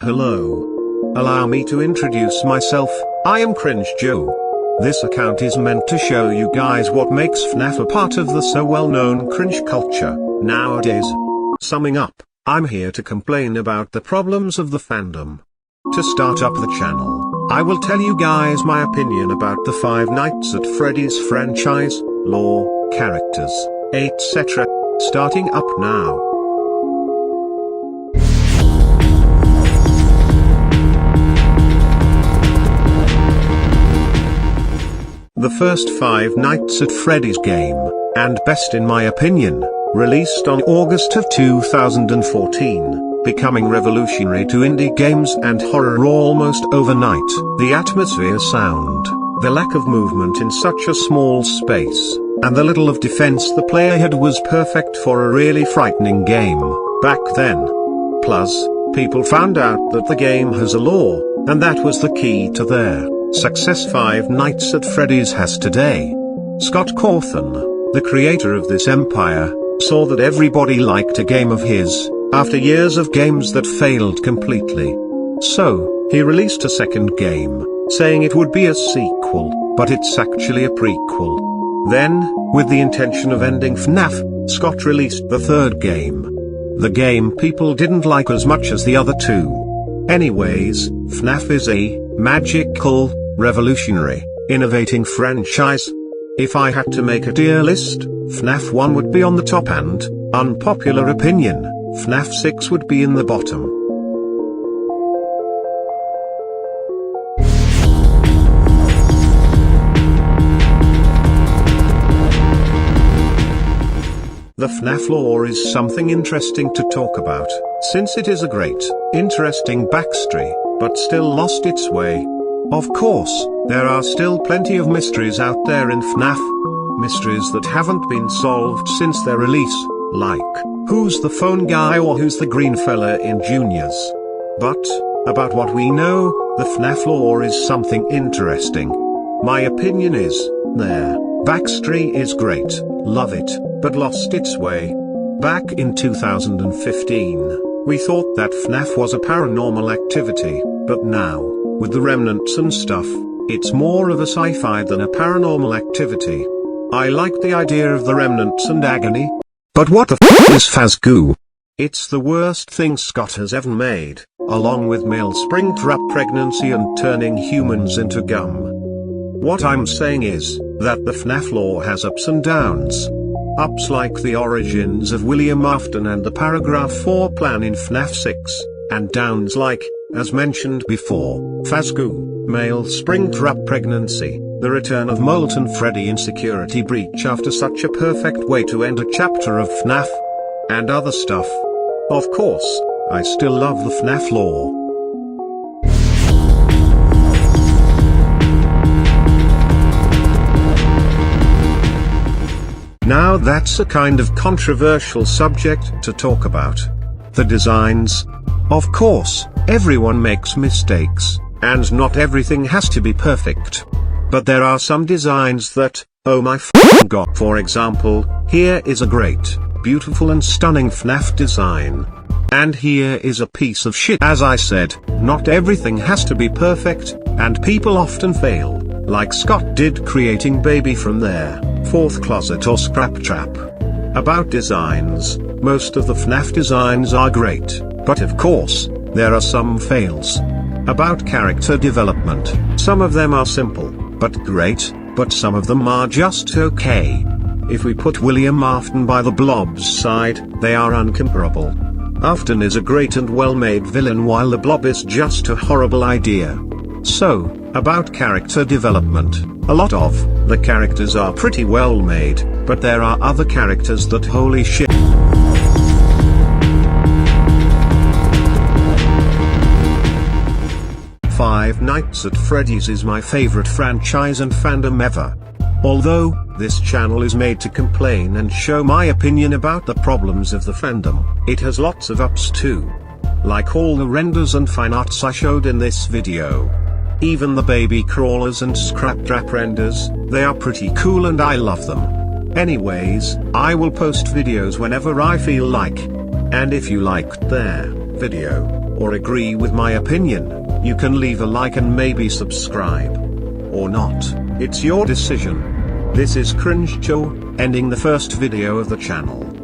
Hello. Allow me to introduce myself. I am Cringe Joe. This account is meant to show you guys what makes FNaF a part of the so well-known cringe culture nowadays. Summing up, I'm here to complain about the problems of the fandom. To start up the channel, I will tell you guys my opinion about the Five Nights at Freddy's franchise, lore, characters, etc. Starting up now. The first Five Nights at Freddy's game, and best in my opinion, released on August of 2014, becoming revolutionary to indie games and horror almost overnight. The atmosphere, sound, the lack of movement in such a small space, and the little of defense the player had was perfect for a really frightening game, back then. Plus, people found out that the game has a lore, and that was the key to their success Five Nights at Freddy's has today. Scott Cawthon, the creator of this empire, saw that everybody liked a game of his, after years of games that failed completely. So, he released a second game, saying it would be a sequel, but it's actually a prequel. Then, with the intention of ending FNaF, Scott released the third game. The game people didn't like as much as the other two. Anyways, FNaF is a magical, revolutionary, innovating franchise. If I had to make a tier list, FNaF 1 would be on the top and, unpopular opinion, FNaF 6 would be in the bottom. The FNaF lore is something interesting to talk about, since it is a great, interesting backstory, but still lost its way. Of course, there are still plenty of mysteries out there in FNaF. Mysteries that haven't been solved since their release, like, who's the phone guy or who's the green fella in Juniors. But, about what we know, the FNaF lore is something interesting. My opinion is, their backstory is great, love it, but lost its way. Back in 2015, we thought that FNaF was a paranormal activity, but now, with the remnants and stuff, it's more of a sci-fi than a paranormal activity. I like the idea of the remnants and agony. But what the f is Phasgoo? It's the worst thing Scott has ever made, along with male Springtrap pregnancy and turning humans into gum. What I'm saying is, that the FNaF lore has ups and downs. Ups like the origins of William Afton and the Paragraph 4 plan in FNaF 6, and downs like, as mentioned before, Phasgoo, male Springtrap pregnancy, the return of Molten Freddy in security breach after such a perfect way to end a chapter of FNaF, and other stuff. Of course, I still love the FNaF lore. Now that's a kind of controversial subject to talk about. The designs. Of course, everyone makes mistakes, and not everything has to be perfect. But there are some designs that, oh my f***ing god. For example, here is a great, beautiful and stunning FNaF design. And here is a piece of shit. As I said, not everything has to be perfect, and people often fail, like Scott did creating Baby from their fourth closet or Springtrap. About designs, most of the FNaF designs are great, but of course, there are some fails. About character development, some of them are simple, but great, but some of them are just okay. If we put William Afton by the Blob's side, they are incomparable. Afton is a great and well-made villain while the Blob is just a horrible idea. So, about character development, a lot of the characters are pretty well made, but there are other characters that holy shit. Five Nights at Freddy's is my favorite franchise and fandom ever. Although, this channel is made to complain and show my opinion about the problems of the fandom, it has lots of ups too. Like all the renders and fine arts I showed in this video. Even the baby crawlers and Springtrap renders, they are pretty cool and I love them. Anyways, I will post videos whenever I feel like. And if you liked their video, or agree with my opinion, you can leave a like and maybe subscribe. Or not, it's your decision. This is Cringe Joe, ending the first video of the channel.